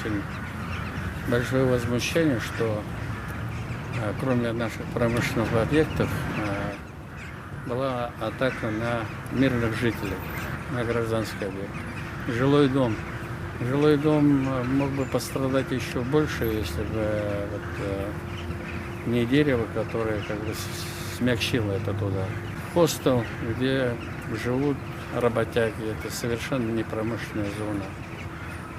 очень большое возмущение, что кроме наших промышленных объектов была атака на мирных жителей, на гражданский объект. Жилой дом. Жилой дом мог бы пострадать еще больше, если бы не дерево, которое как бы смягчило этот удар. Хостел, где живут работяги, это совершенно не промышленная зона.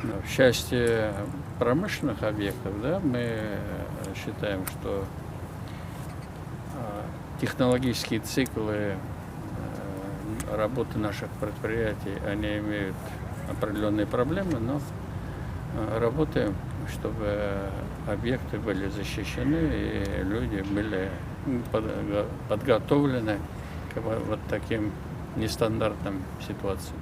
Но в части промышленных объектов, да, мы считаем, что технологические циклы работы наших предприятий, они имеют определенные проблемы, но работаем, чтобы объекты были защищены и люди были подготовлены к вот таким нестандартным ситуациям.